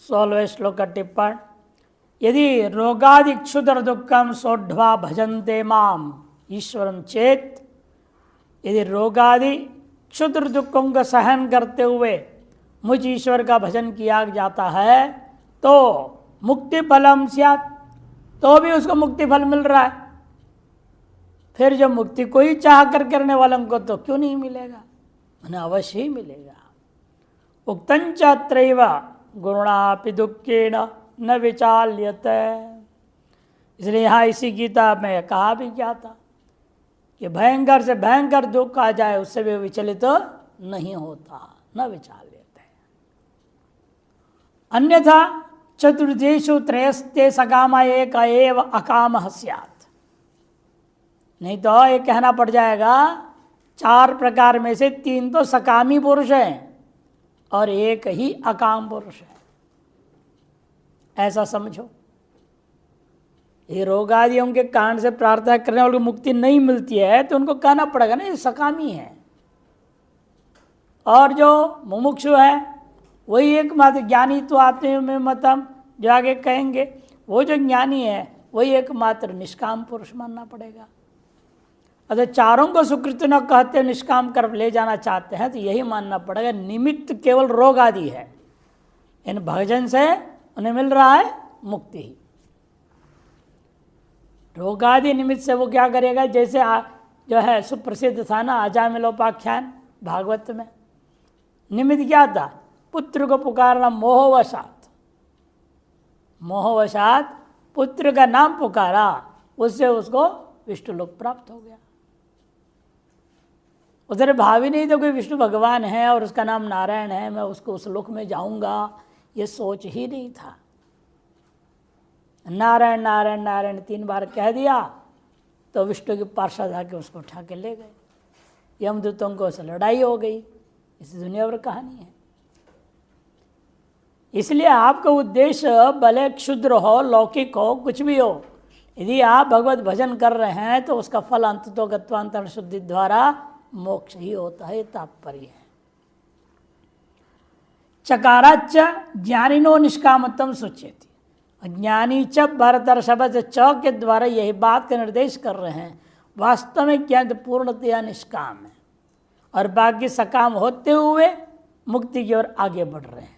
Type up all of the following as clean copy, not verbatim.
16वें श्लोक का टिप्पण। यदि रोगादि क्षुद्र दुखम सोढ़वा भजन्ते माम ईश्वरम चेत, यदि रोगादि क्षुद्र दुखों का सहन करते हुए मुझ ईश्वर का भजन किया जाता है तो मुक्ति फलम स्यात्, तो भी उसको मुक्ति फल मिल रहा है। फिर जो मुक्ति को ही चाह कर करने वालों को तो क्यों नहीं मिलेगा, उन्हें अवश्य ही मिलेगा। उक्तंच अत्रैव गुरुणापि दुःखेन न विचाल्यते, इसलिए यहाँ इसी गीता में कहा भी क्या था कि भयंकर से भयंकर दुख आ जाए उससे भी विचलित तो नहीं होता, न विचाल्यते। अन्यथा चतुर्देशु त्रयस्ते सकामा एक एव अकामः स्यात्, नहीं तो ये कहना पड़ जाएगा 4 प्रकार में से 3 तो सकामी पुरुष हैं और एक ही अकाम पुरुष है, ऐसा समझो। ये रोग आदियों के कारण से प्रार्थना करने वालों को मुक्ति नहीं मिलती है तो उनको कहना पड़ेगा ना ये सकामी है, और जो मुमुक्षु है वही एकमात्र ज्ञानी तो आत्मे में मतम जो आगे कहेंगे, वो जो ज्ञानी है वही एकमात्र निष्काम पुरुष मानना पड़ेगा। अगर चारों को सुकृत न कहते निष्काम कर ले जाना चाहते हैं तो यही मानना पड़ेगा निमित्त केवल रोग आदि है, इन भजन से उन्हें मिल रहा है मुक्ति ही। रोग आदि निमित्त से वो क्या करेगा, जैसे जो है सुप्रसिद्ध था ना अजामिलोपाख्यान भागवत में, निमित्त क्या था, पुत्र को पुकारना मोहवशात, मोहवशात पुत्र का नाम पुकारा, उससे उसको विष्णु लोक प्राप्त हो गया। उधर भावी नहीं तो कोई विष्णु भगवान है और उसका नाम नारायण है, मैं उसको उस लोक में जाऊंगा, ये सोच ही नहीं था। नारायण नारायण नारायण 3 बार कह दिया तो विष्णु के पार्षद आके उसको उठा के ले गए, यमदूतों को उससे लड़ाई हो गई। इस दुनिया भर कहानी है। इसलिए आपका उद्देश्य भले क्षुद्र हो लौकिक हो कुछ भी हो, यदि आप भगवत भजन कर रहे हैं तो उसका फल अंततो गत्वांतर शुद्धि द्वारा मोक्ष ही होता है, तात्पर्य है। चकाराच ज्ञानिनो निष्कामत्वम सूच्यते, ज्ञानी च भरतर्षभ च के द्वारा यही बात का निर्देश कर रहे हैं। वास्तव में ज्ञान पूर्णतया निष्काम है और बाकी सकाम होते हुए मुक्ति की ओर आगे बढ़ रहे हैं।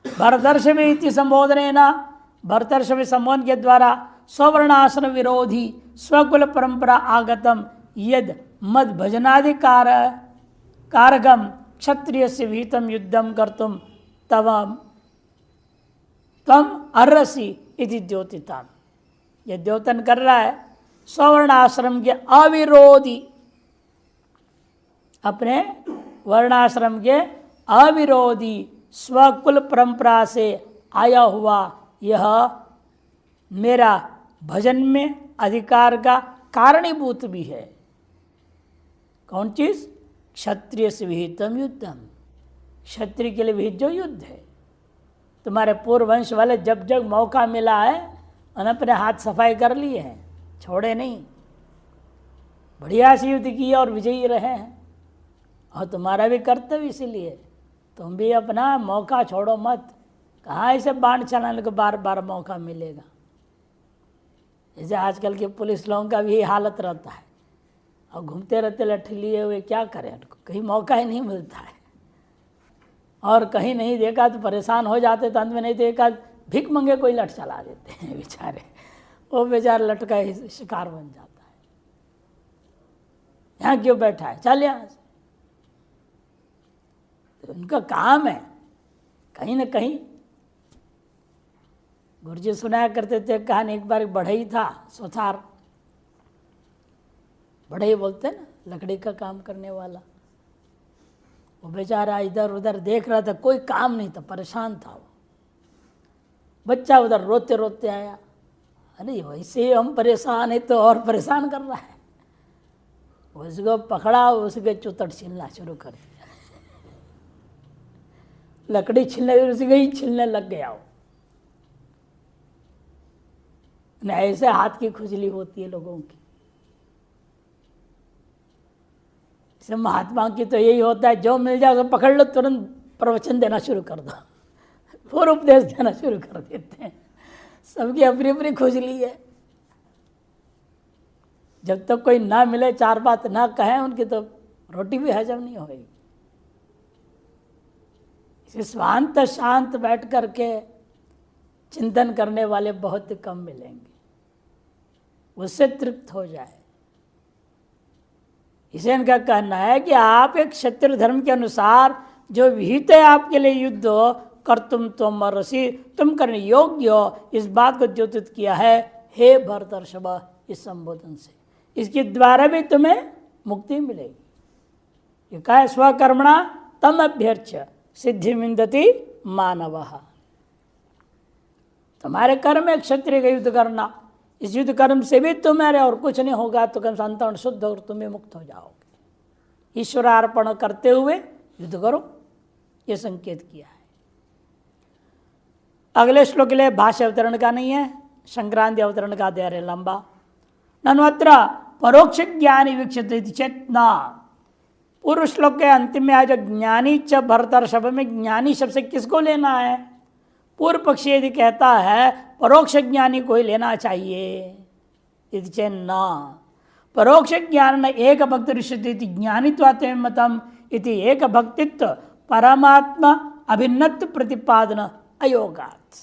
भरतर्षभ इति संबोधन न, भरतर्षभ संबोधन के द्वारा स्ववर्णाश्रम विरोधी स्वकुल परंपरा आगतम यद मद भजनादि कारगम क्षत्रिय से भीतम युद्धम कर्तुम तवम तम अर्रसी इति द्योतिताम, ये द्योतन कर रहा है स्वर्ण आश्रम के अविरोधी, अपने वर्णाश्रम के अविरोधी स्वकुल परंपरा से आया हुआ यह मेरा भजन में अधिकार का कारणीभूत भी है। कौन चीज, क्षत्रिय से विहितम युद्धम, क्षत्रिय के लिए विहित जो युद्ध है। तुम्हारे पूर्व वंश वाले जब जब मौका मिला है उन्होंने अपने हाथ सफाई कर लिए हैं, छोड़े नहीं, बढ़िया से युद्ध किया और विजयी रहे हैं। और तुम्हारा भी कर्तव्य इसीलिए तुम भी अपना मौका छोड़ो मत। कहाँ इसे बाण चलाने को बार बार मौका मिलेगा। जैसे आजकल के पुलिस लोगों का भी यही हालत रहता है, और घूमते रहते लठ लिए हुए, क्या करें, उनको कहीं मौका ही नहीं मिलता है। और कहीं नहीं देखा तो परेशान हो जाते, तो अंत में नहीं देखा भिख मंगे कोई लठ चला देते हैं बेचारे, वो बेचारा लठ का ही शिकार बन जाता है। यहाँ क्यों बैठा है, चल यहाँ से। तो उनका काम है कहीं ना कहीं। गुरुजी सुनाया करते थे कहानी, एक बार बढ़ई था सोथार, बढ़ई बोलते ना, लकड़ी का काम करने वाला। वो बेचारा इधर उधर देख रहा था, कोई काम नहीं था, परेशान था वो। बच्चा उधर रोते रोते आया, अरे वैसे हम परेशान है तो और परेशान कर रहा है। उसको पकड़ा, उसके चुतट छीलना शुरू कर दिया। लकड़ी छीलने उसके ही छीलने लग गया वो। ऐसे हाथ की खुजली होती है लोगों की। महात्मा की तो यही होता है, जो मिल जाए उसे पकड़ लो, तुरंत प्रवचन देना शुरू कर दो। फिर उपदेश देना शुरू कर देते हैं। सबकी अपनी अपनी खुजली है। जब तक कोई ना मिले, चार बात ना कहें, उनकी तो रोटी भी हजम नहीं होगी। इसे शांत शांत बैठ करके चिंतन करने वाले बहुत कम मिलेंगे, उससे तृप्त हो जाए। इसे इनका कहना है कि आप एक क्षत्रिय धर्म के अनुसार जो विहित है आपके लिए युद्ध कर तुम अर्हसि, तुम करने योग्य हो, इस बात को द्योतित किया है हे भरतर्षभ इस संबोधन से। इसके द्वारा भी तुम्हें मुक्ति मिलेगी। ये कहा स्वकर्मणा तम अभ्यर्च्य सिद्धि विंदति मानव। तुम्हारे कर्म है क्षत्रिय का युद्ध करना, इस युद्ध कर्म से भी तुम्हारे और कुछ नहीं होगा तो कम संतरण शुद्ध और तुम्हें मुक्त हो जाओगे। ईश्वरार्पण करते हुए युद्ध करो, ये संकेत किया है। अगले श्लोक के लिए भाष्य अवतरण का नहीं है, संक्रांति अवतरण का दे रहे लंबा। नन्वत्र परोक्ष ज्ञानी वीक्षित चेतना। पूर्व श्लोक के अंतिम में आज ज्ञानी च भरतर्षभ में ज्ञानी शब्द से किसको लेना है? पूर्व पक्षी यदि कहता है परोक्ष ज्ञानी को ही लेना चाहिए, यदि चेन्ना परोक्ष ज्ञान एक भक्त ऋषि ज्ञानित्वात्म मतम इति एक भक्तित्व परमात्मा अभिन्नत्व प्रतिपादन अयोगात।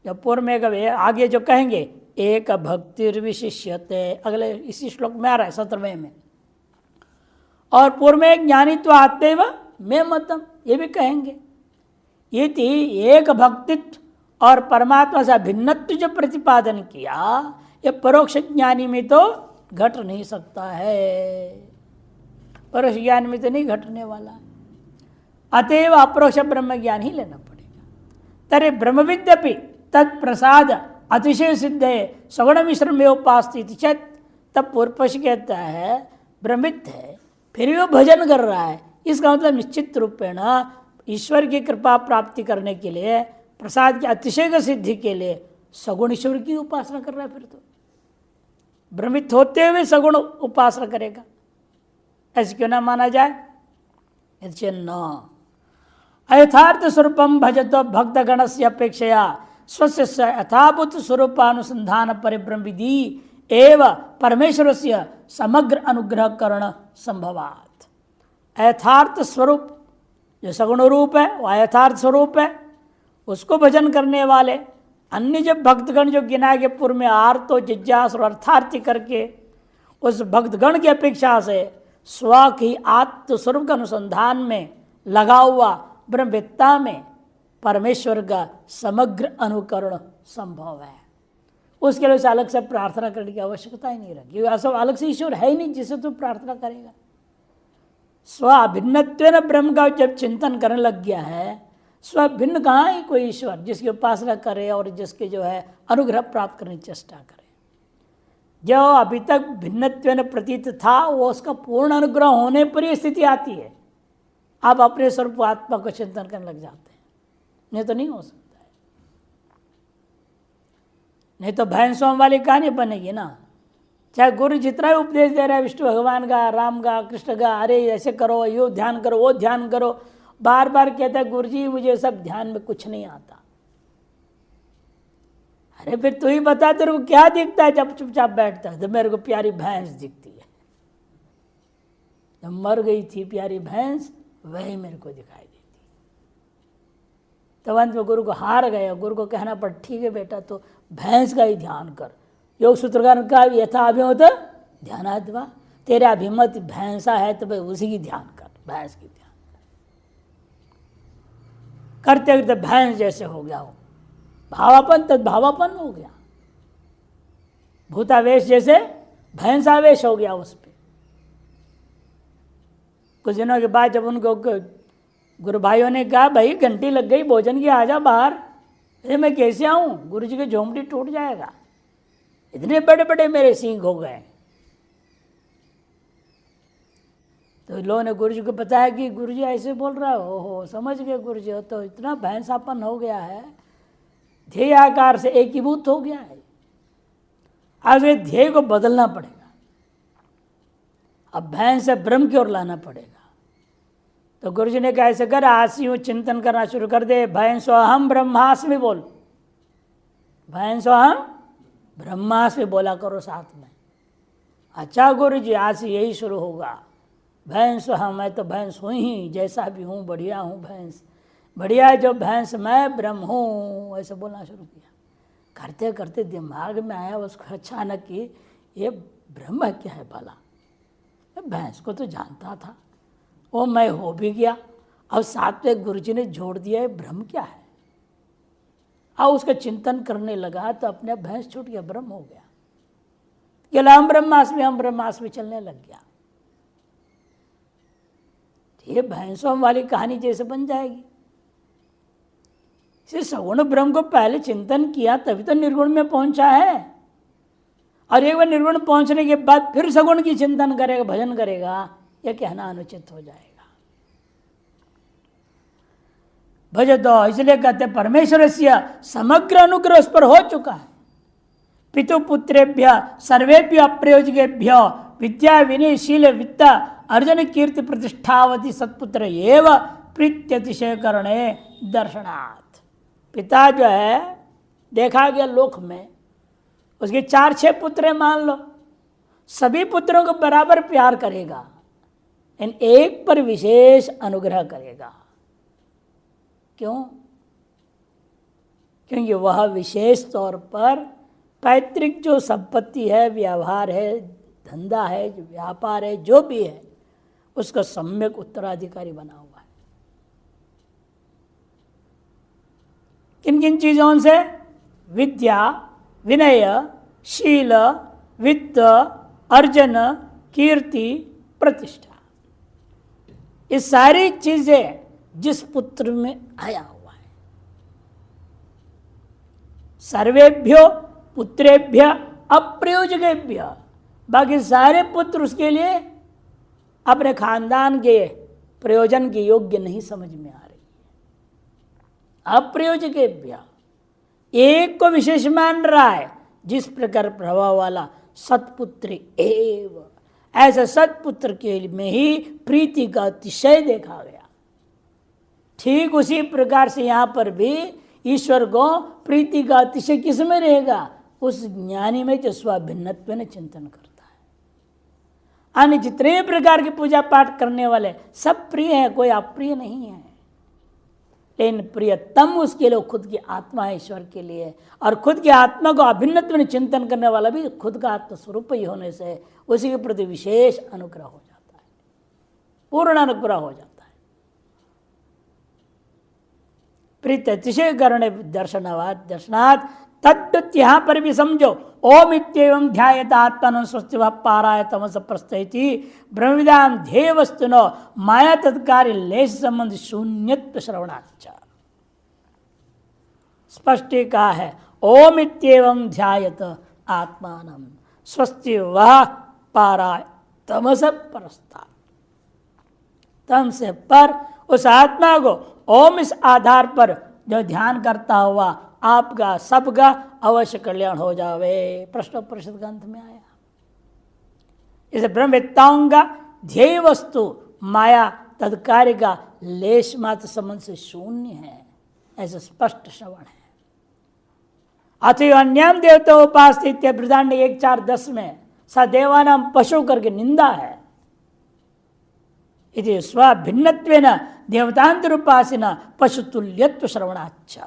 जब पूर्व में आगे जो कहेंगे एक भक्तिर्विशिष्यते, अगले इसी श्लोक में आ रहा है 17वें में, और पूर्व में ज्ञानित्व आत्मेव में मतम, ये भी कहेंगे। ये थी एक भक्तित्व और परमात्मा से भिन्नत्व जो प्रतिपादन किया, ये परोक्ष ज्ञानी में तो घट नहीं सकता है, परोक्ष ज्ञान में तो नहीं घटने वाला। अतएव अपरोक्ष ब्रह्म ज्ञान ही लेना पड़ेगा। तरे ब्रह्मविद्यपि तत्प्रसाद अतिशय सिद्ध है सगुण मिश्र में उपास्थित चेत। तब पूर्व पक्ष कहता है ब्रह्मित है, फिर भी वो भजन कर रहा है, इसका मतलब निश्चित रूपेण ईश्वर की कृपा प्राप्ति करने के लिए, प्रसाद की अतिशय की सिद्धि के लिए सगुण ईश्वर की उपासना कर रहा है। फिर तो भ्रमित होते हुए सगुण उपासना करेगा, ऐसे क्यों ना माना जाए? न अयथार्थ स्वरूपम भजतो भक्त गण से अपेक्षया स्वस्य यथाभूत स्वरूपानुसंधान परिभ्रम विधि एव परमेश्वर से समग्र अनुग्रह करण संभवात। यथार्थ स्वरूप जो सगुण रूप है वह यथार्थ स्वरूप है, उसको भजन करने वाले अन्य जब भक्तगण जो गिना के पूर्व में आर्तो जिज्ञास और अर्थार्थी करके उस भक्तगण की अपेक्षा से स्व की आत्म स्वरूप के अनुसंधान में लगा हुआ ब्रह्मवेत्ता में परमेश्वर का समग्र अनुकरण संभव है। उसके लिए उसे अलग से प्रार्थना करने की आवश्यकता ही नहीं रही, ऐसा अलग से ईश्वर है ही नहीं जिसे तू प्रार्थना करेगा। स्वभिन्नत्वेन ब्रह्म का जब चिंतन करने लग गया है, स्वभिन्न कहाँ है कोई ईश्वर जिसकी उपासना करे और जिसके जो है अनुग्रह प्राप्त करने की चेष्टा करे। जो अभी तक भिन्नत्वेन प्रतीत था वो उसका पूर्ण अनुग्रह होने पर ही स्थिति आती है। आप अपने स्वरूप आत्मा को चिंतन करने लग जाते हैं, नहीं तो नहीं हो सकता है। नहीं तो भैंसों वाली कहानी बनेगी ना। चाहे गुरु जितना ही उपदेश दे रहा है विष्णु भगवान का, राम का, कृष्ण का, अरे ऐसे करो, यो ध्यान करो, वो ध्यान करो, बार बार कहता है गुरु जी मुझे सब ध्यान में कुछ नहीं आता। अरे फिर तू ही बता तेरे को क्या दिखता है जब चुपचाप बैठता है? तो मेरे को प्यारी भैंस दिखती है, जब मर गई थी प्यारी भैंस वही मेरे को दिखाई देती। तो अंत में गुरु को हार गया, गुरु को कहना पड़ ठीक है बेटा तो भैंस का ही ध्यान कर। योग सूत्रकार का यथा अभिमत ध्यानाद्वा, तेरे अभिमत भैंसा है तो भाई उसी की ध्यान कर, भैंस की ध्यान करते करते भैंस जैसे हो गया हो, भावापन तद्भावापन हो गया, भूतावेश जैसे भैंसावेश हो गया उस पर। कुछ दिनों के बाद जब उनको गुरु भाइयों ने कहा भाई घंटी लग गई भोजन की, आजा बाहर। अरे मैं कैसे आऊँ, गुरु जी की झोंपड़ी टूट जाएगा, इतने बड़े बड़े मेरे सींग हो गए। तो लोगों ने गुरु जी को बताया कि गुरु जी ऐसे बोल रहा है। हो समझ गए गुरु जी, तो इतना भैंसापन हो गया है, ध्येय आकार से एकीभूत हो गया है। आगे ध्येय को बदलना पड़ेगा, अब भैंस से ब्रह्म की ओर लाना पड़ेगा। तो गुरु जी ने कैसे कर, आज से यूँ चिंतन करना शुरू कर दे, भयं सोहम ब्रह्मास्मि बोल, भयं सोहम ब्रह्मास्मि बोला करो साथ में। अच्छा गुरु जी आज से यही शुरू होगा, भैंस हाँ मैं तो भैंस हूँ ही, जैसा भी हूँ बढ़िया हूँ भैंस, बढ़िया जो भैंस मैं ब्रह्म हूँ, ऐसे बोलना शुरू किया। करते करते दिमाग में आया उसको अचानक कि ये ब्रह्म क्या है भला, भैंस को तो जानता था, वो मैं हो भी गया, अब साथ में गुरु जी ने जोड़ दिया है ब्रह्म क्या है। अब उसका चिंतन करने लगा तो अपने भैंस छूट गया, ब्रह्म हो गया, ये हम ब्रह्मास्मि चलने लग गया। ये भैंसों वाली कहानी जैसे बन जाएगी। इसे सगुण ब्रह्म को पहले चिंतन किया तभी तो निर्गुण में पहुंचा है, और एक बार निर्गुण पहुंचने के बाद फिर सगुण की चिंतन करेगा, भजन करेगा, यह कहना अनुचित हो जाएगा। भज दो, इसलिए कहते परमेश्वर से समग्र अनुग्रह उस पर हो चुका है। पितु पुत्रेभ्य सर्वेभ्य अप्रयोजकेभ्य विद्या विनयशील वित्ता अर्जन कीर्ति प्रतिष्ठावती सत्पुत्र एव प्रीत्यतिशय करणे दर्शनात्। पिता जो है देखा गया लोक में, उसके 4-6 पुत्र मान लो, सभी पुत्रों को बराबर प्यार करेगा, इन एक पर विशेष अनुग्रह करेगा। क्यों? क्योंकि वह विशेष तौर पर पैतृक जो संपत्ति है, व्यवहार है, धंधा है, व्यापार है, जो भी है, उसका सम्यक उत्तराधिकारी बना हुआ है। किन किन चीजों से? विद्या, विनय, शील, वित्त, अर्जन, कीर्ति, प्रतिष्ठा, ये सारी चीजें जिस पुत्र में आया हुआ है। सर्वेभ्यो पुत्रेभ्य अप्रयोजकेभ्य, बाकी सारे पुत्र उसके लिए अपने खानदान के प्रयोजन के योग्य नहीं समझ में आ रही है। अप्रयोजकेभ्य, एक को विशेष मान रहा है, जिस प्रकार प्रभाव वाला सत्पुत्र एव, ऐसे सत्पुत्र के में ही प्रीति का अतिशय देखा गया। ठीक उसी प्रकार से यहाँ पर भी ईश्वर को प्रीति का अतिशय किस में रहेगा? उस ज्ञानी में जो स्वाभिन्नत्व में चिंतन करता है। अन्य जितने प्रकार की पूजा पाठ करने वाले सब प्रिय हैं, कोई अप्रिय नहीं है, लेकिन प्रियतम उसके लिए खुद की आत्मा है ईश्वर के लिए, और खुद की आत्मा को अभिन्नत्व में चिंतन करने वाला भी खुद का आत्मस्वरूप ही होने से उसी के प्रति विशेष अनुग्रह हो जाता है, पूर्ण अनुग्रह हो जाता है। प्रीत अतिशय करने दर्शनात् तद्वत यहाँ पर भी समझो, ओम इत्येवं ध्यायत आत्मन स्वस्ति व पाराय तमस प्रस्थयति ब्रह्मविदाम ध्येय वस्तु न माया तत्कार्य लेश संबंध शून्यत्व श्रवणाच्च। स्पष्ट कहा है, ओम इत्येवं ध्यायत आत्मान स्वस्ति व पाराय तमस प्रस्था, तम से पर उस आत्मा को ओम इस आधार पर जो ध्यान करता हुआ आपका सबका अवश्य कल्याण हो जावे। प्रश्न परिषद ग्रंथ में आया। इसे ब्रह्मवेत्ताओं का ध्येय वस्तु माया तत्कार्य का लेश मात्र संबंध से शून्य है, ऐसा स्पष्ट श्रवण है। अथवा अन्यम देवता उपास्थित बृहदारण्यक 1:4-10 में सदेवानाम पशु करके निंदा है। इति स्वाभिन्नत्वेन देवतांतरूपासिन पशुतुल्यत्व श्रवणाच्च।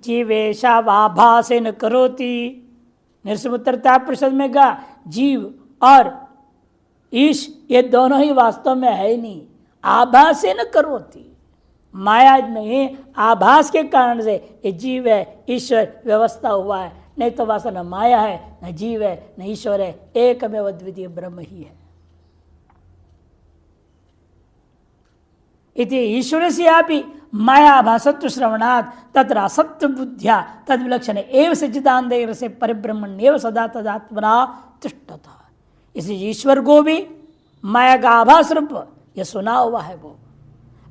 जीवेशा वाभासेन करोति, निरसमुत्तरता परिषद में कहा जीव और ईश ये दोनों ही वास्तव में है ही नहीं, आभासेन करोति, माया में आभास के कारण से ये जीव है ईश्वर व्यवस्था हुआ है, नहीं तो वास्तव न माया है, न जीव है, न ईश्वर है, एकमेव अद्वितीय ब्रह्म ही है। इति ईश्वर से आपी माया भासत्व श्रवणात् तत्र असत्व बुद्धिया तद विलक्षण एवं सच्चिदानंद से परिब्रह्मण्येव सदा तदात्मना तिष्ठता। इसलिए ईश्वर को भी माया का आभास रूप यह सुना हुआ है, वो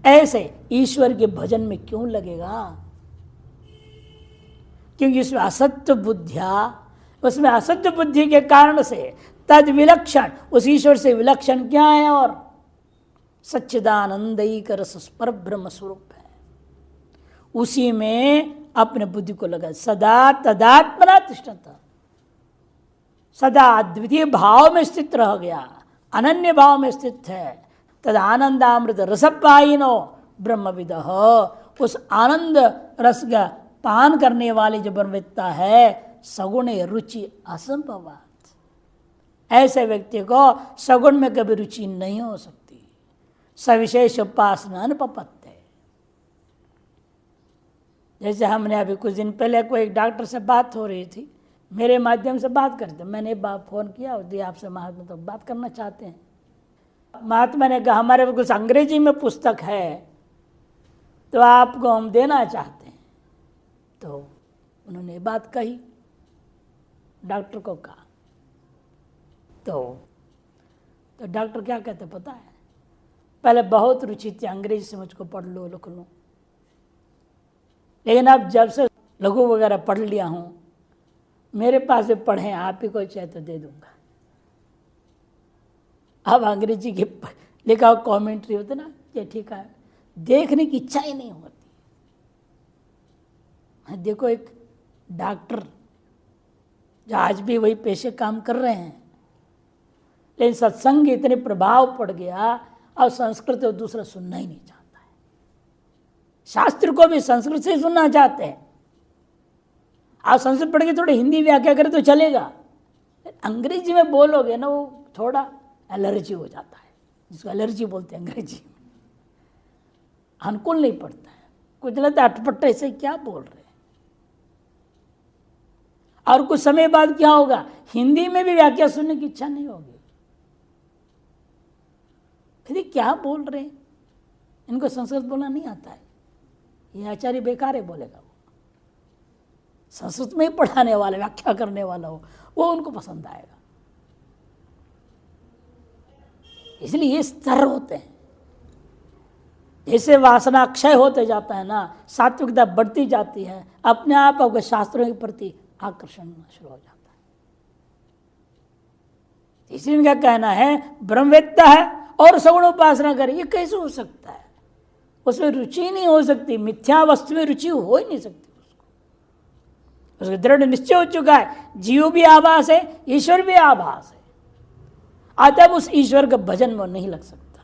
ऐसे ईश्वर के भजन में क्यों लगेगा? क्योंकि उसमें असत्य बुद्धिया, उसमें असत्य बुद्धि के कारण से तद विलक्षण, उस ईश्वर से विलक्षण क्या है? और सच्चिदानंदयी रस पर ब्रह्म स्वरूप है, उसी में अपने बुद्धि को लगा। सदा तदात्मना तिष्ठता, सदा अद्वितीय भाव में स्थित रह गया, अनन्य भाव में स्थित है। तद आनंदामृत रसपायिनो ब्रह्मविदः, उस आनंद रस का पान करने वाले जो ब्रह्मविद्ता है, सगुण रुचि असंभवात, ऐसे व्यक्ति को सगुण में कभी रुचि नहीं हो सकती। सविशेष उपासना अनुपपत्ति। जैसे हमने अभी कुछ दिन पहले कोई एक डॉक्टर से बात हो रही थी, मेरे माध्यम से बात करते, मैंने फ़ोन किया और आपसे महात्मा तो बात करना चाहते हैं। महात्मा ने कहा हमारे कुछ अंग्रेजी में पुस्तक है तो आपको हम देना चाहते हैं। तो उन्होंने बात कही, डॉक्टर को कहा, तो डॉक्टर क्या कहते पता है, पहले बहुत रुचि थी अंग्रेजी से, मुझको पढ़ लो लिख लो, लेकिन अब जब से लघु वगैरह पढ़ लिया हूँ, मेरे पास भी पढ़ें, आप ही को चाहे तो दे दूंगा। अब अंग्रेजी की लिखा हुआ कॉमेंट्री होते ना, ये ठीक है, देखने की इच्छा ही नहीं होती। देखो एक डॉक्टर जो आज भी वही पेशे काम कर रहे हैं, लेकिन सत्संग इतने प्रभाव पड़ गया, और संस्कृत तो दूसरा सुनना ही नहीं चाहता है। शास्त्र को भी संस्कृत से सुनना चाहते हैं। आप संस्कृत पढ़ के थोड़ी हिंदी व्याख्या करें तो चलेगा, अंग्रेजी में बोलोगे ना, वो थोड़ा एलर्जी हो जाता है, जिसको एलर्जी बोलते हैं अंग्रेजी में, अनुकूल नहीं पड़ता है, कुछ लगता है अटपटे से क्या बोल रहे हैं। और कुछ समय बाद क्या होगा, हिंदी में भी व्याख्या सुनने की इच्छा नहीं होगी, फिर क्या बोल रहे हैं, इनको संस्कृत बोलना नहीं आता है, ये आचार्य बेकार है बोलेगा। वो संस्कृत में ही पढ़ाने वाला, व्याख्या करने वाला हो, वो उनको पसंद आएगा। इसलिए ये स्तर होते हैं। जैसे वासना क्षय होते जाता है ना, सात्विकता बढ़ती जाती है, अपने आप आपके शास्त्रों के प्रति आकर्षण शुरू हो जाता है। इसलिए इनका कहना है ब्रह्मवेत्ता है और सगुण उपासना करे, ये कैसे हो सकता है? उसमें रुचि नहीं हो सकती, मिथ्या वस्तु में रुचि हो ही नहीं सकती। उसका दृढ़ निश्चय हो चुका है, जीव भी आभास है, ईश्वर भी आभास है, अतः उस ईश्वर का भजन में नहीं लग सकता,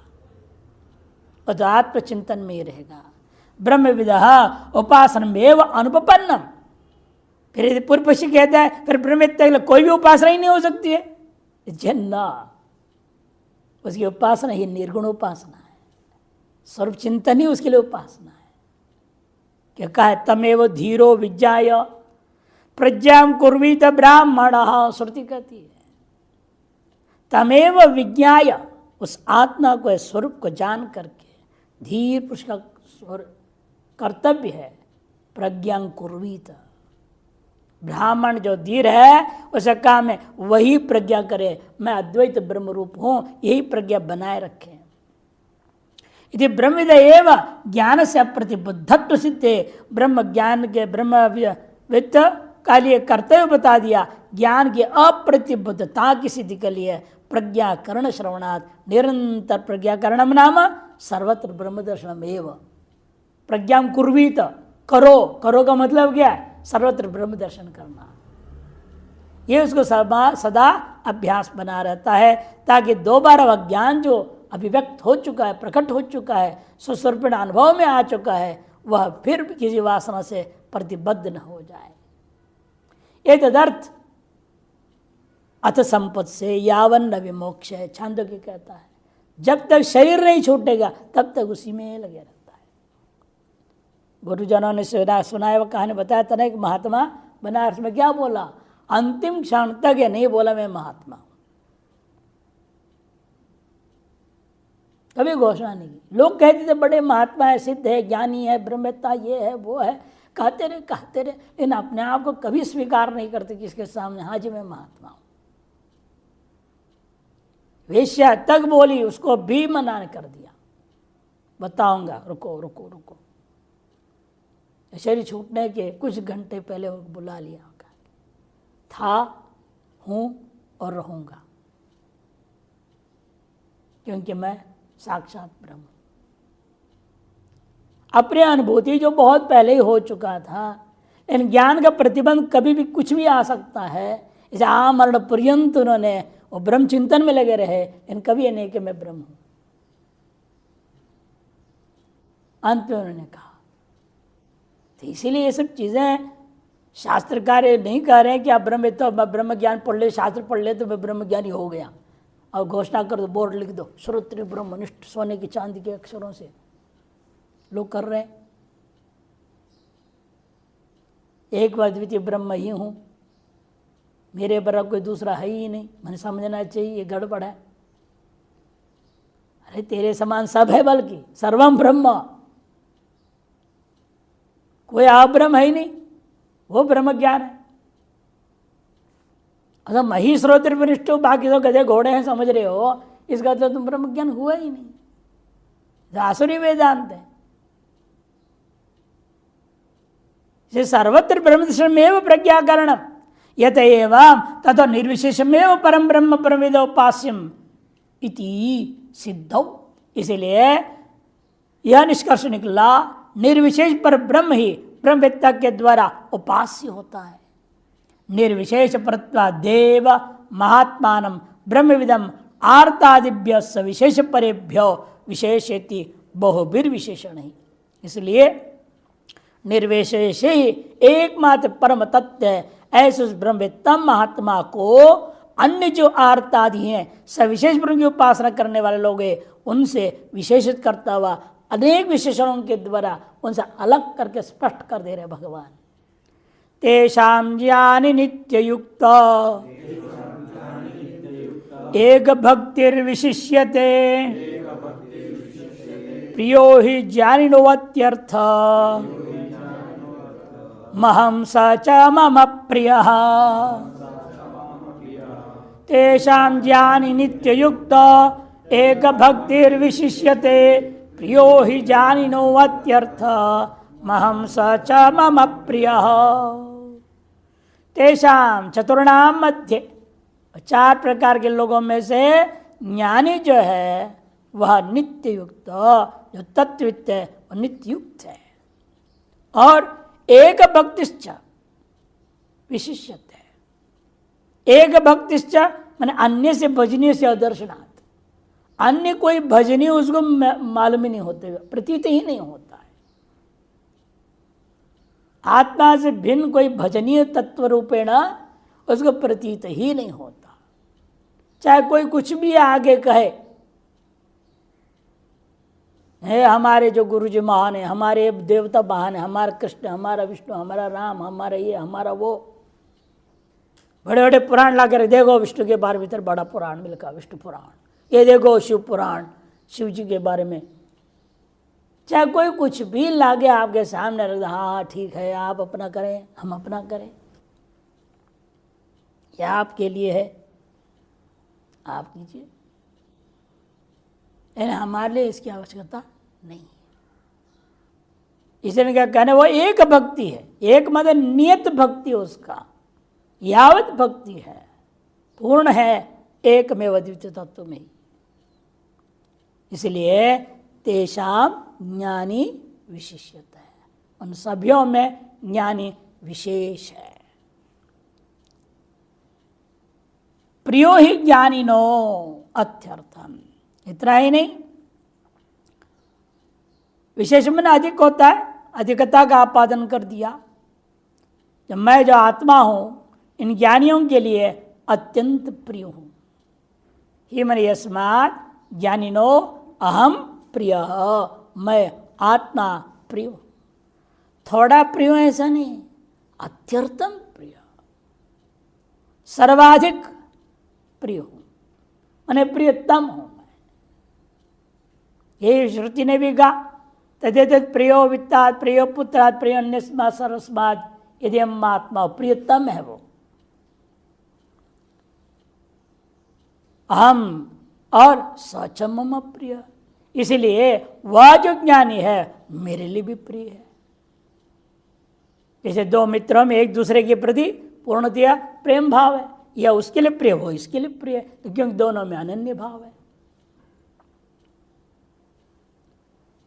और तो आत्मचिंतन में ही रहेगा। ब्रह्मविदः उपासनमेव अनुपपन्नम। फिर पूर्व पक्षी कहता है फिर ब्रह्मवेत्ता के लिए कोई भी उपासना ही नहीं हो सकती है, जन्ना, उसकी उपासना ही निर्गुण उपासना है, स्वरूप चिंतन ही उसके लिए उपासना है। क्या कहा है, तमेव धीरो विज्ञाय प्रज्ञां कुर्वीत ब्राह्मणः, श्रुति कहती है। तमेव विज्ञाय, उस आत्मा को, स्वरूप को जान करके, धीर पुरुष का कर्तव्य है प्रज्ञां कुर्वीत। ब्राह्मण जो धीर है उसका काम है वही प्रज्ञा करे, मैं अद्वैत ब्रह्म रूप हूं, यही प्रज्ञा बनाए रखे। यदि ब्रह्मविद एव ज्ञान से अप्रतिबद्धत्व सिद्धे, ब्रह्म ज्ञान के ब्रह्मविद का लिए कर्तव्य बता दिया, ज्ञान की अप्रतिबद्धता की सिद्धि के लिए प्रज्ञाकरण श्रवणात् निरंतर प्रज्ञाकरणम नाम सर्वत्र ब्रह्म दर्शनम एव। प्रज्ञा कुर्वीत, करो, करो का मतलब क्या है, सर्वत्र ब्रह्म दर्शन करना। ये उसको सदा अभ्यास बना रहता है, ताकि दोबारा वह ज्ञान जो अभिव्यक्त हो चुका है, प्रकट हो चुका है, स्वस्वरूपेण अनुभव में आ चुका है, वह फिर किसी वासना से प्रतिबद्ध न हो जाए। ये तदर्थ अथ संपत् से यावन न विमोक्ष है, छांदोग्य कहता है, जब तक शरीर नहीं छूटेगा तब तक उसी में लगे रहता है। गुरुजनों ने सुनाया वह कहानी बताया था ना, एक महात्मा बनारस में क्या बोला, अंतिम क्षण तक ये नहीं बोला मैं महात्मा हूं, कभी घोषणा नहीं की। लोग कहते थे बड़े महात्मा है, सिद्ध है, ज्ञानी है, ब्रह्मवेत्ता, ये है वो है, कहते रहे, लेकिन अपने आप को कभी स्वीकार नहीं करते किसके सामने, हाँ जी मैं महात्मा हूं। वेश्या तक बोली, उसको भी मना कर दिया, बताऊंगा, रुको रुको रुको। शरीर छूटने के कुछ घंटे पहले वो बुला लिया, था, हूं और रहूंगा, क्योंकि मैं साक्षात ब्रह्म। अपनी अनुभूति जो बहुत पहले ही हो चुका था, इन ज्ञान का प्रतिबंध कभी भी कुछ भी आ सकता है। इसे आमरण पर्यंत उन्होंने वो ब्रह्म चिंतन में लगे रहे, इन कभी ये नहीं कि मैं ब्रह्म हूं। अंत में उन्होंने कहा। तो इसीलिए ये सब चीजें शास्त्रकार नहीं कह रहे हैं कि आप ब्रह्म ज्ञान पढ़ ले, शास्त्र पढ़ ले तो मैं ब्रह्म ज्ञानी हो गया और घोषणा कर दो, बोर्ड लिख दो, श्रोत्र ब्रह्मनिष्ठ, सोने की चांदी के अक्षरों से लोग कर रहे हैं। एक व अद्वितीय ब्रह्म ही हूं, मेरे बराबर कोई दूसरा है ही नहीं, मैंने समझना चाहिए ये गड़बड़ है। अरे तेरे समान सब है, बल्कि सर्वम ब्रह्म, कोई अब्रह्म है ही नहीं, वो ब्रह्म ज्ञान है। अच्छा मही श्रोत्र वरिष्ठ, बाकी तो गधे घोड़े हैं, समझ रहे हो, इसका तो तुम ब्रह्म ज्ञान हुआ ही नहीं। आसुरी वेदांत है। सर्वत्र ब्रह्म दर्शनमेव प्रज्ञाकरणम यत एवं ततो निर्विशेषमेव परम ब्रह्म परमवेदोपास्यम इति सिद्धौ। इसलिए यह निष्कर्ष निकला, निर्विशेष पर ब्रह्म ही ब्रह्मवेत्ता के द्वारा उपास्य होता है। निर्विशेष परत्वा देव महात्मानं ब्रह्मविदम आर्तादिभ्य सविशेष परेभ्यो विशेषेति बहुभिर्विशेषण ही। इसलिए निर्विशेष ही एकमात्र परम तत्व है। ऐसे उस ब्रह्मवेत्ता महात्मा को अन्य जो आर्तादि हैं, सविशेष ब्रह्म की उपासना करने वाले लोग हैं, उनसे विशेषित करता हुआ अनेक विशेषणों के द्वारा उनसे अलग करके स्पष्ट कर दे रहे भगवान। तेषां ज्ञानि नित्ययुक्त एक भक्तिर्विशिष्यते प्रियो हि ज्ञानिनोऽत्यर्थ महं स च मम प्रियः। तेषां ज्ञानि नित्ययुक्त एक भक्तिर्विशिष्यते प्रियो हि ज्ञानिनोऽत्यर्थ महं स च मम प्रियः। तेषां चतुर्णाम मध्ये, 4 प्रकार के लोगों में से ज्ञानी जो है वह नित्य युक्त, जो तत्वयुक्त है वह नित्य युक्त है। और एक भक्तिश्च विशिष्यते, एक भक्तिश्च माने अन्य से भजनीय से अदर्शनात्, अन्य कोई भजनीय उसको मालूम ही नहीं होते, प्रतीत ही नहीं होता है। आत्मा से भिन्न कोई भजनीय तत्व रूपेण उसको प्रतीत ही नहीं होता। चाहे कोई कुछ भी आगे कहे, है हमारे जो गुरु जी महान है, हमारे देवता महान है, हमारा कृष्ण, हमारा विष्णु, हमारा राम, हमारा ये, हमारा वो, बड़े बड़े पुराण ला कर देखो, विष्णु के बारे में भीतर बड़ा पुराण मिलका, विष्णु पुराण, ये देखो शिव पुराण, शिव जी के बारे में। चाहे कोई कुछ भी लागे आपके सामने रख दे, हाँ ठीक है, आप अपना करें, हम अपना करें, यह आपके लिए है, आप कीजिए, हमारे लिए इसकी आवश्यकता नहीं है। इसलिए क्या कहने, वो एक भक्ति है, एक मतलब नियत भक्ति उसका, यावत भक्ति है, पूर्ण है एक में अद्वितीय तत्व में। इसलिए तेषाम ज्ञानी विशिष्यता है, उन सभ्यों में ज्ञानी विशेष है। प्रियो ही ज्ञानिनो अत्यर्थम, इतना ही नहीं, विशेष में अधिक होता है, अधिकता का आपादन कर दिया। जब मैं जो आत्मा हूं इन ज्ञानियों के लिए अत्यंत प्रिय हूं, ही मन यस्मात् ज्ञानिनो अहम प्रिय, मैं आत्मा प्रिय हूं। थोड़ा प्रिय हूं ऐसा नहीं, अत्यर्थम प्रिय, सर्वाधिक प्रिय हूं, मैंने प्रियतम हूं। ये श्रुति ने भी कहा, तदेतत् प्रियो वित्तात् प्रियो पुत्रात् प्रियो अन्यस्मात् सर्वस्मात् यदि हम आत्मा, प्रियतम है वो। अहम और सच मम प्रिय, इसलिए वह जो ज्ञानी है मेरे लिए भी प्रिय है। जैसे 2 मित्रों में एक दूसरे के प्रति पूर्णतया प्रेम भाव है, या उसके लिए प्रिय हो, इसके लिए प्रिय है, तो क्योंकि दोनों में अनन्य भाव है।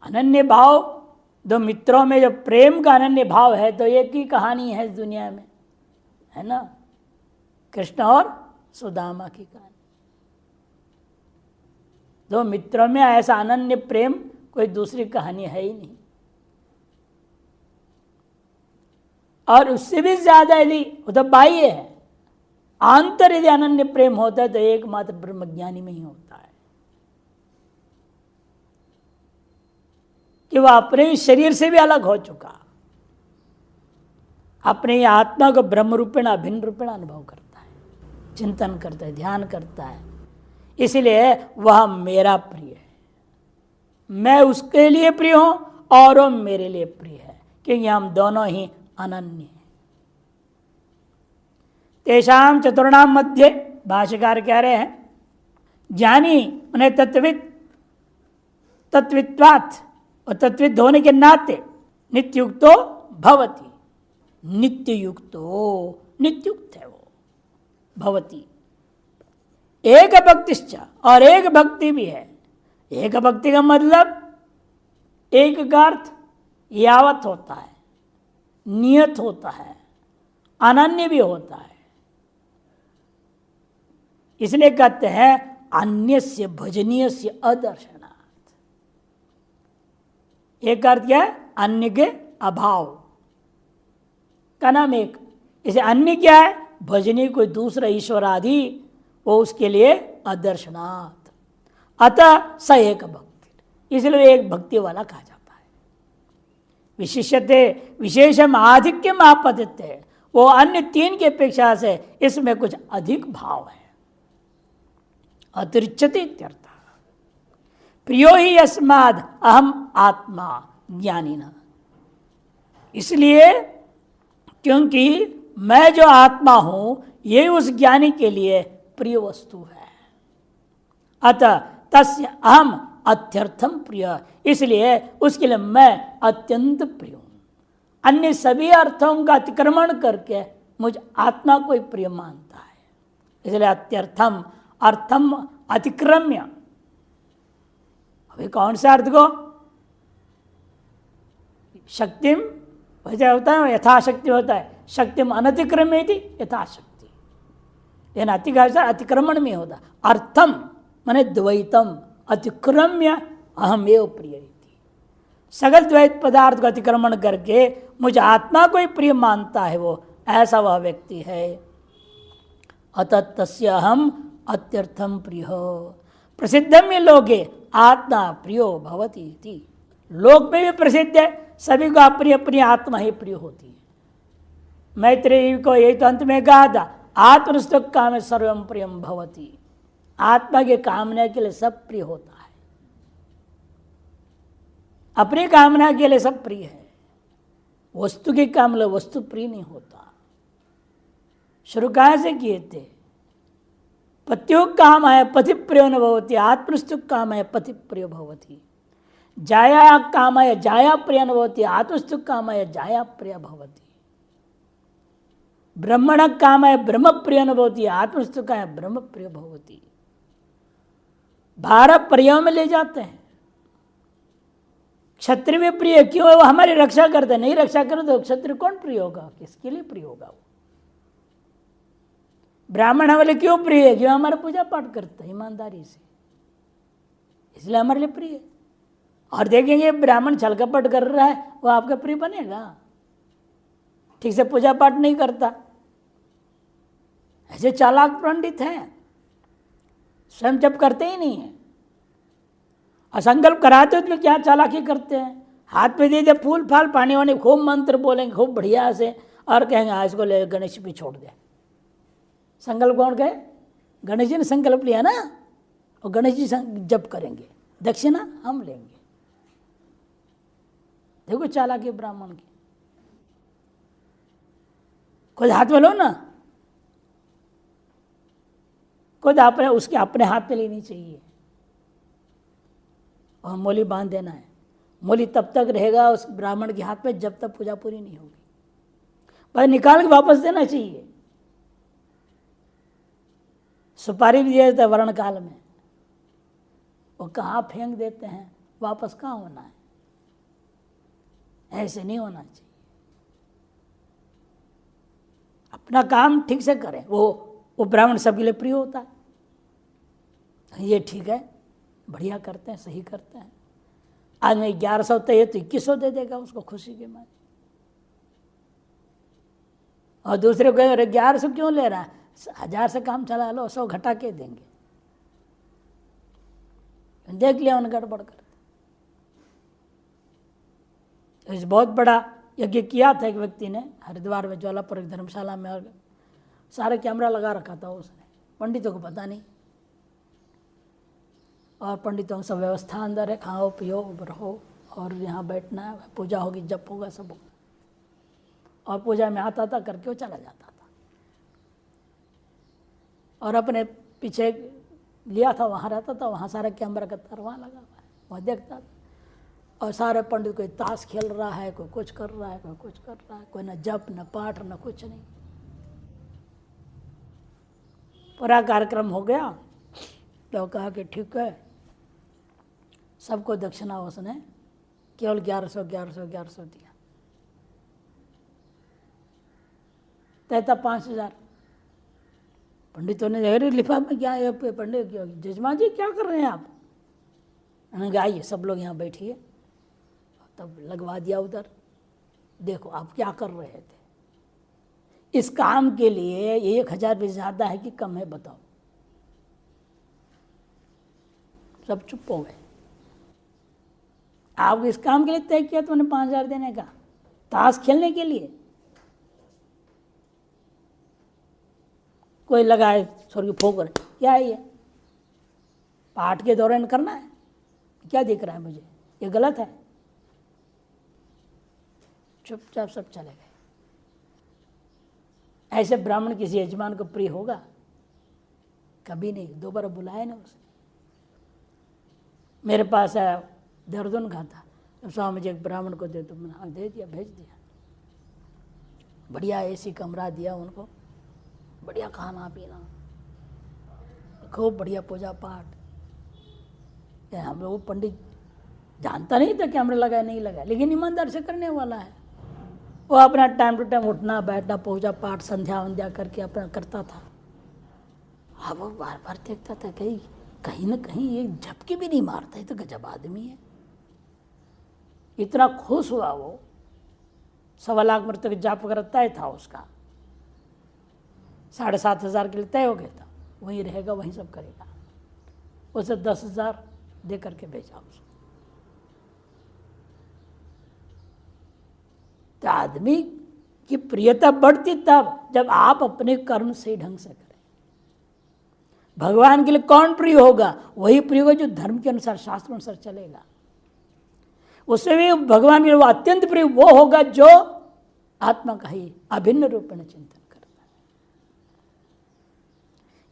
अनन्य भाव, दो मित्रों में जो प्रेम का अनन्य भाव है तो एक ही कहानी है इस दुनिया में, है ना, कृष्ण और सुदामा की कहानी। दो मित्रों में ऐसा अनन्य प्रेम कोई दूसरी कहानी है ही नहीं। और उससे भी ज्यादा यदि वो तो बाह्य है, आंतर यदि अनन्य प्रेम होता है तो एकमात्र ब्रह्मज्ञानी में ही होता है कि वह अपने शरीर से भी अलग हो चुका, अपने आत्मा को ब्रह्म रूपेण अभिन्न रूपेण अनुभव करता है, चिंतन करता है, ध्यान करता है। इसलिए वह मेरा प्रिय है, मैं उसके लिए प्रिय हूं और वो मेरे लिए प्रिय है, क्योंकि हम दोनों ही अनन्य हैं। तेषाम चतुर्णाम मध्य, भाष्यकार कह रहे हैं, ज्ञानी उन्हें तत्विद, तत्वित्वात् और तत्विद होने के नाते नित्युक्तो भवति, नित्ययुक्तो, नित्युक्त है वो, भवति। एक भक्तिश्च, और एक भक्ति भी है। एक भक्ति का मतलब एक का अर्थ यावत होता है, नियत होता है, अनन्य भी होता है। इसलिए कहते हैं अन्यस्य भजनीयस्य अदर्शनात्। एक अर्थ क्या है? अन्य के अभाव का नाम एक। इसे अन्य क्या है? भजनीय कोई दूसरा ईश्वर आदि, वो उसके लिए अदर्शनात्, अतः स एक भक्ति, इसलिए एक भक्ति वाला कहा जाता है। विशिष्यते विशेषम आधिक्यम आपतित्य, वो अन्य तीन की अपेक्षा से इसमें कुछ अधिक भाव है, अतिरिच्यते इत्यर्थ। प्रियो ही यस्माद् अहम आत्मा ज्ञानिना, इसलिए क्योंकि मैं जो आत्मा हूं ये उस ज्ञानी के लिए प्रिय वस्तु है। अतः तस्य अहम अत्यर्थम प्रिय, इसलिए उसके लिए मैं अत्यंत प्रिय हूं। अन्य सभी अर्थों का अतिक्रमण करके मुझ आत्मा को ही प्रिय मानता है, इसलिए अत्यर्थम, अर्थम अतिक्रम्य। अभी कौन से अर्थ को? शक्तिम वैसे होता है, यथाशक्ति होता है, शक्तिम अनतिक्रम्य थी यथाशक्ति, लेकिन अतिक्रमण में होता। अर्थम माने द्वैतम, अतिक्रम्य अहम एव प्रिय, सगल द्वैत पदार्थ को अतिक्रमण करके मुझे आत्मा को ही प्रिय मानता है, वो ऐसा वह व्यक्ति है। अतः तस्य अहम अत्यर्थम प्रिय, प्रसिद्धम में लोगे आत्मा प्रियो भवति इति। लोक में भी प्रसिद्ध है, सभी को अपनी अपनी आत्मा ही प्रिय होती है। मैत्रेयी को यही तो अंत में कहा था, आत्मस्तुक काम सर्वम प्रियम भवति, आत्मा के कामना के लिए सब प्रिय होता है, अपनी कामना के लिए सब प्रिय है। वस्तु के कामना वस्तु प्रिय नहीं होता। शुरू कहां से किए थे? पत्युः काम है पति प्रियो न भवति, आत्मस्तुक काम है पति प्रिय भवति। जाया काम है जाया प्रिय न भवति, आत्मस्तुक काम है जाया प्रिय भवति। ब्रह्मण काम है ब्रह्म प्रिय न भवति, आत्मस्तुक है ब्रह्म प्रिय भवति। 12 प्रियों में ले जाते हैं। क्षत्रिय भी प्रिय क्यों है? वो हमारी रक्षा करते, नहीं रक्षा करे तो क्षत्रिय कौन प्रिय होगा? किसके लिए प्रिय होगा वो? ब्राह्मण हमारे क्यों प्रिय है? क्यों हमारा पूजा पाठ करता है ईमानदारी से, इसलिए हमारे लिए प्रिय है। और देखेंगे ब्राह्मण छल कपट कर रहा है, वो आपका प्रिय बनेगा? ठीक से पूजा पाठ नहीं करता, ऐसे चालाक पंडित हैं, स्वयं जब करते ही नहीं है। असंकल्प कराते उसमें क्या चालाकी करते हैं? हाथ में दे दे फूल फाल पानी वानी, खूब मंत्र बोलेंगे खूब बढ़िया से, और कहेंगे हाँ इसको ले गणेश भी छोड़ दे। संकल्प कौन कहे? गणेश जी ने संकल्प लिया ना, और गणेश जी जप करेंगे, दक्षिणा हम लेंगे। देखो चालाकी ब्राह्मण की। खुद हाथ में लो ना, खुद आपने उसके अपने हाथ में लेनी चाहिए, और मोली बांध देना है। मोली तब तक रहेगा उस ब्राह्मण के हाथ में जब तक पूजा पूरी नहीं होगी, पर निकाल के वापस देना चाहिए। सुपारी भी दिया जाता है वर्ण काल में, वो कहाँ फेंक देते हैं, वापस कहाँ होना है? ऐसे नहीं होना चाहिए। अपना काम ठीक से करें, वो ब्राह्मण सबके लिए प्रिय होता है। ये ठीक है, बढ़िया करते हैं, सही करते हैं। आज में 1100 तो 2100 दे देगा उसको खुशी के मारे। और दूसरे को 1100 क्यों ले रहा है, 1000 से काम चला लो, 100 घटा के देंगे। देख लिया उन्हें गड़बड़ कर। इस बहुत बड़ा यज्ञ किया था एक व्यक्ति ने हरिद्वार में, ज्वालापुर एक धर्मशाला में, और सारे कैमरा लगा रखा था उसने, पंडितों को पता नहीं। और पंडितों की सब व्यवस्था अंदर है, खाओ पियो रहो और यहाँ बैठना है, पूजा होगी, जप होगा, सब होगा। और पूजा में आता था, करके वो चला जाता था। और अपने पीछे लिया था, वहाँ रहता था, वहाँ सारा कैमरा का तार वहाँ लगा हुआ है, वहाँ देखता था। और सारे पंडित कोई ताश खेल रहा है, कोई कुछ कर रहा है, कोई कुछ कर रहा है, कोई न जप न पाठ न कुछ नहीं। पूरा कार्यक्रम हो गया तो कहा कि ठीक है, सबको दक्षिणा उसने केवल 1100 दिया। तैता 5000। पंडितों ने अरे लिफाफे में क्या है, पंडित जजमान जी क्या कर रहे हैं आप? उन्होंने कहा आइए सब लोग यहाँ बैठिए। तब लगवा दिया उधर, देखो आप क्या कर रहे थे। इस काम के लिए 1000 भी ज़्यादा है कि कम है बताओ? सब चुप हो गए। आप इस काम के लिए तय किया तो उन्हें 5000 देने का, ताश खेलने के लिए? कोई लगाए छोड़ के फोक रहे, क्या है ये? पाठ के दौरान करना है? क्या दिख रहा है मुझे, ये गलत है। चुपचाप सब चले गए। ऐसे ब्राह्मण किसी यजमान को प्रिय होगा? कभी नहीं। दोबारा बुलाया नहीं उसे। मेरे पास आया, देहरादून का था, तो स्वामी जी एक ब्राह्मण को दे दो, मैंने दे दिया, भेज दिया। बढ़िया एसी कमरा दिया उनको, बढ़िया खाना पीना, खूब बढ़िया पूजा पाठ। हम लोग पंडित जानता नहीं था कैमरा लगाया नहीं लगाया, लेकिन ईमानदार से करने वाला है। वो अपना टाइम टू टाइम उठना बैठना, पूजा पाठ संध्या वंध्या करके अपना करता था। अब वो बार बार देखता था कहीं ना कहीं ये झपकी भी नहीं मारता, ये तो गजब आदमी है। इतना खुश हुआ वो। 1.25 लाख मृतक जाप वगैरह तय था उसका, 7,500 के लिए तय हो गया था। वहीं रहेगा, वहीं सब करेगा। उसे 10,000 दे करके भेजा उसको। तो आदमी की प्रियता बढ़ती तब जब आप अपने कर्म से ढंग से करें। भगवान के लिए कौन प्रिय होगा? वही प्रिय होगा जो धर्म के अनुसार, शास्त्र अनुसार चलेगा। उससे भी भगवान के लिए वो अत्यंत प्रिय वो होगा जो आत्मा का ही अभिन्न रूप में चिंतन करता है।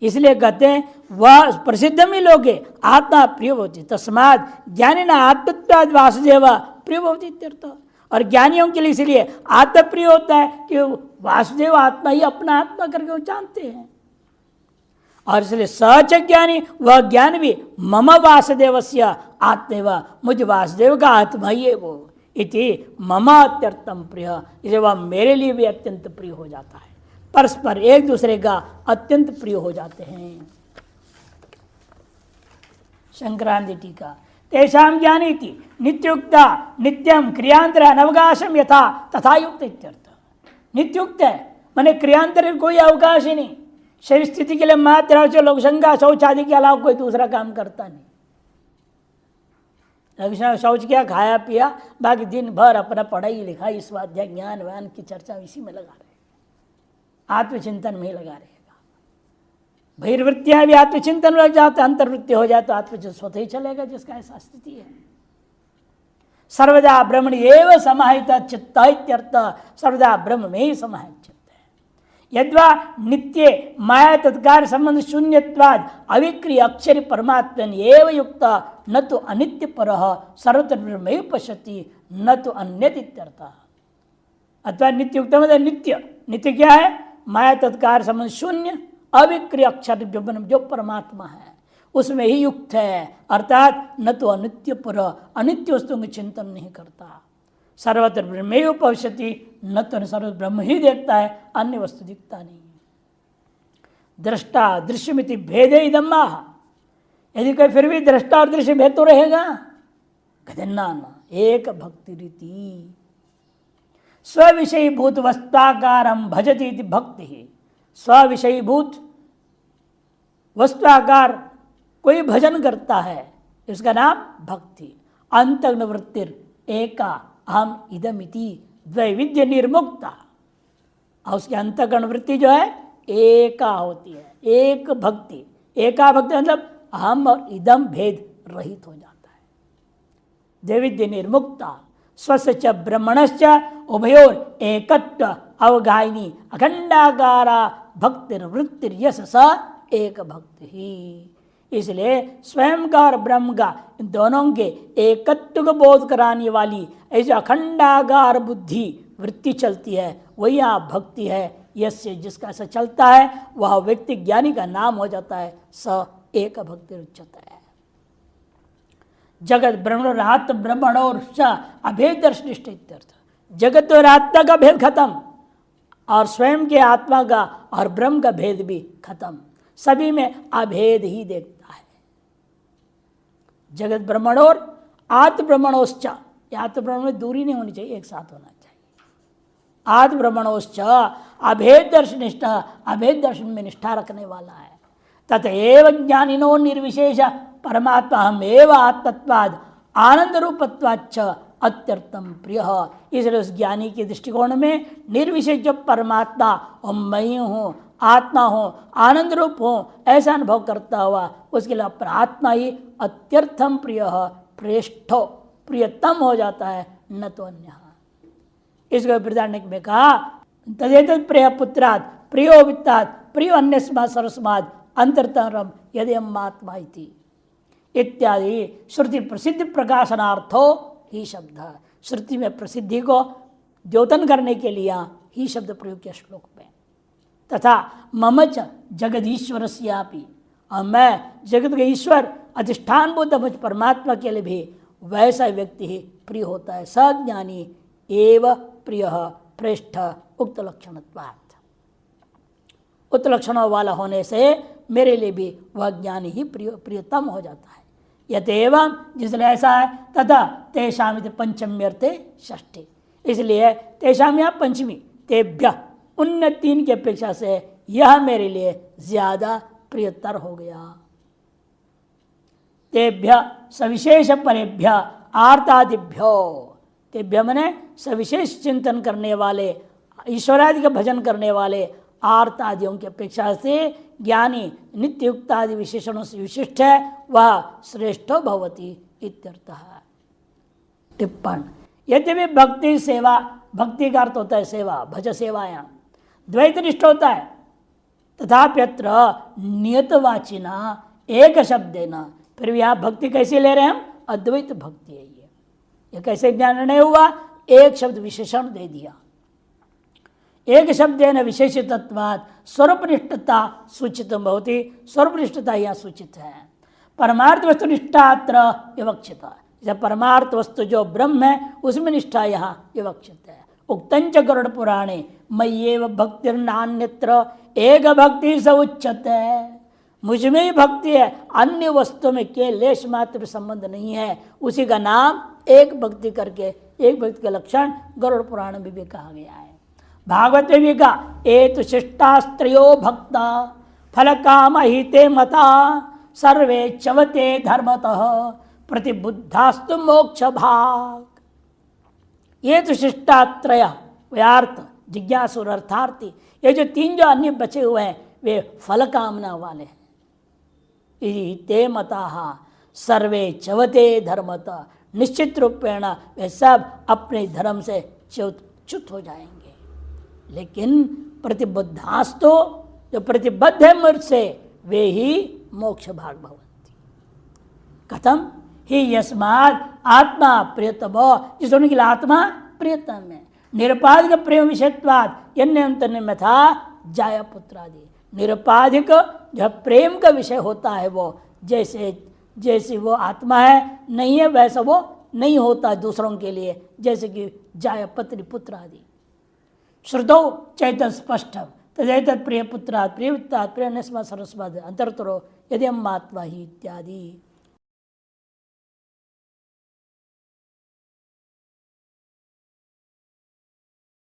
इसलिए कहते हैं वह प्रसिद्ध में लोगे आत्मा प्रिय होती, तस्माद ज्ञानी ना आत्मत्वाद वासुदेव प्रिय होती तीर्थ। और ज्ञानियों के लिए इसलिए आत्मा प्रिय होता है कि वासुदेव आत्मा ही अपना आत्मा करके वो जानते हैं। और इसलिए सच ज्ञानी वह ज्ञान भी मम वासुदेवस्य आत्मेव, मुझ वासुदेव का आत्मा ही है वो। इति मम अत्यंतम प्रिय, इसे वह मेरे लिए भी अत्यंत प्रिय हो जाता है। परस्पर एक दूसरे का अत्यंत प्रिय हो जाते हैं। संक्रांति टीका तेषां ज्ञानी थी नित्युक्ता नित्यम क्रियांतर अनवकाशम यथा तथा युक्त इत्यर्थ। नित्युक्त है माने क्रियांतर कोई अवकाश ही नहीं। शरीर स्थिति के लिए मात्र जो लोग शंका शौच आदि के अलावा कोई दूसरा काम करता नहीं। शौच किया, खाया पिया, बाकी दिन भर अपना पढ़ाई लिखाई स्वाध्याय ज्ञान व्यान की चर्चा इसी में लगा रहे, आत्मचिंतन में ही लगा रहेगा। बहिर्वृत्तियां भी आत्मचिंतन लग जाते, अंतर्वृत्ति हो जाए तो आत्मचिंतन स्वतः ही चलेगा, जिसका ऐसा स्थिति है। सर्वदा ब्रह्मण एव समाहित चित्त इत्यर्थ, सर्वदा ब्रह्म में ही समाहित चित्त है। यद्वा नित्य माया तत्कार संबंध शून्यत्वाद अविक्रिय अक्षरी परमात्मन एव युक्त न तो अनित्य परः सर्वत्र ब्रह्म पश्यति न तो अन्यत इत्यर्थ। अथवा नित्य युक्त मतलब नित्य क्या है? माया तत्कार संबंध शून्य अविक्रिय अक्षर जो परमात्मा है उसमें ही युक्त है। अर्थात न तो अनित्य पर, अनित्य वस्तुओं का चिंतन नहीं करता। सर्वत्र ब्रह्मैव पश्यति, न तो सर्वत्र ब्रह्म ही देखता है, अन्य वस्तु दिखता नहीं। दृष्टा दृश्यमिति भेदे इदम आह, यदि कोई फिर भी दृष्टा और दृश्य भेद तो रहेगा, कहते ना एक भक्ति रीति। स्विषयीभूत वस्ताकारम भजती इति भक्ति ही। स्विषयीभूत वस्ताकार कोई भजन करता है, इसका नाम भक्ति। अंतर्गन वृत्तिर एका अहम इदमिति द्वैविध्य निर्मुक्ता, और उसकी अंतर्गण वृत्ति जो है एका होती है, एक भक्ति। एका भक्ति मतलब अहम और इदम भेद रहित हो जाता है। द्वैविध्य निर्मुक्ता स्वस्य च ब्रह्मणश्च उभयोर एकत्व अवगायिनी अखंडाकारा भक्तिर्वृत्तिर यश स एक भक्ति ही। इसलिए स्वयं का और ब्रह्म का इन दोनों के एकत्व को बोध कराने वाली ऐसी अखंडाकार बुद्धि वृत्ति चलती है, वही आप भक्ति है। यश जिसका ऐसा चलता है वह व्यक्ति ज्ञानी का नाम हो जाता है, स एक भक्ति उच्चता है। जगत ब्रह्मणात् ब्रह्मणोर अभेद दर्शनिष्ठ इत्यर्थ। जगत और आत्मा का भेद खत्म, और स्वयं के आत्मा का और ब्रह्म का भेद भी खत्म, सभी में अभेद ही देखता है। जगत ब्रह्मणोर आत्म ब्रह्मणोश्च, आत्म ब्रह्मण में दूरी नहीं होनी चाहिए, एक साथ होना चाहिए। आत्म ब्रह्मणोश्च अभेद दर्शनिष्ठ, अभेद दर्शन में निष्ठा रखने वाला है। ततएव ज्ञानिनो निर्विशेष परमात्मा हमेव आत्मत्वाद आनंद रूपत्वाच्च अत्यर्थम प्रिय। इसलिए उस ज्ञानी के दृष्टिकोण में निर्विशेष जो परमात्मा और मैं हूँ, आत्मा हूँ, आनंद रूप हूँ, ऐसा अनुभव करता हुआ उसके लिए आत्मा ही अत्यर्थम प्रिय, प्रेष्ठो प्रियतम हो जाता है, न तो अन्य। इसको बृहदारण्यक में कहा तदेतत् प्रिय पुत्रात् प्रियो वित्तात् प्रियो अन्यस्मात् सर्वस्मात् अंतरतरम यदि हम आत्मा इति इत्यादि श्रुति प्रसिद्धि प्रकाशनार्थो ही शब्द। श्रुति में प्रसिद्धि को द्योतन करने के लिए ही शब्द प्रयोग किया श्लोक में। तथा ममच जगदीश्वरस्यापि, और मैं जगत के ईश्वर अधिष्ठान बुद्ध मुझ परमात्मा के लिए भी वैसा व्यक्ति ही प्रिय होता है। सज्ञानी एव प्रिय प्रेष्ठ उक्त लक्षणत्वात्, उक्त लक्षणों वाला होने से मेरे लिए भी वह ज्ञानी ही प्रियतम हो जाता है। यतएव जिसलिए ऐसा है, तथा तेषाम पंचम्यर्थे षष्ठी, इसलिए तेषाम या पंचमी, तेभ्य उन तीन की अपेक्षा से यह मेरे लिए ज्यादा प्रियतर हो गया। तेभ्य सविशेष परेभ्य आर्तादिभ्यो, तेभ्य मने सविशेष चिंतन करने वाले, ईश्वरादि का भजन करने वाले आर्तादियों की अपेक्षा से ज्ञानी नित्य युक्त आदि विशेषणों से विशिष्ट है, वह श्रेष्ठो भवति इत्यर्थः। टिप्पण, यद्यपि भक्ति सेवा, भक्ति का अर्थ होता है सेवा, भज सेवायां द्वैतनिष्ठ होता है, तथापि अत्र नियतवाचिना एक शब्देन, फिर भी यहाँ भक्ति कैसे ले रहे हैं हम? अद्वैत भक्ति है ये कैसे ज्ञान निर्णय हुआ? एक शब्द विशेषण दे दिया। एक शब्देन विशेषितत्वात् स्वरूपनिष्ठता सूचित भवति, स्वरूपनिष्ठता यहाँ सूचित है। परमार्थ वस्तु निष्ठा अत्र विवक्षिता, जब परमार्थ वस्तु जो ब्रह्म है उसमें निष्ठा यहाँ विवक्षित है। उक्तंच गरुड़ पुराणे मय्येव भक्तिर्नान्यत्र एक भक्ति स उच्यते, मुझ में ही भक्ति है, अन्य वस्तु में के लेश मात्र संबंध नहीं है, उसी का नाम एक भक्ति करके, एक भक्ति का लक्षण गरुड़ पुराण में भी कहा गया है। भागवत में भी कहा एतु शिष्टास्त्रयो भक्ता फल काम हिते मता सर्वे चवते धर्मतः प्रतिबुद्धास्तु मोक्ष भाग। ये तो शिष्टात्रय व्यार्थ जिज्ञासु अर्थार्थी, ये जो तीन जो अन्य बचे हुए हैं वे फल कामना वाले हैं। ते मता सर्वे चवते धर्मत, निश्चित रूपेण वे सब अपने धर्म से च्युत हो जाएंगे। लेकिन प्रतिबुद्धास्तु, जो प्रतिबद्ध है मुझ से, वे ही मोक्ष भाग भवन्ति। कथम ही यस्मात् आत्मा प्रियतम, जिस उनके लिए आत्मा प्रियतम है। निरुपाधिक प्रेम विषयत्वात् यन्यंतन्य में था जाया पुत्रादि, निरुपाधिक जो प्रेम का विषय होता है वो जैसे जैसे वो आत्मा है नहीं है वैसा वो नहीं होता दूसरों के लिए, जैसे कि जाय पत्नी पुत्र आदि। श्रुतौ चैतन्य स्पष्टम तदैतत् प्रिय पुत्रात् प्रियवृत्तात् प्रिय नस्मा सरस्वत अंतरतरो यदि हम महात्मा ही इत्यादि।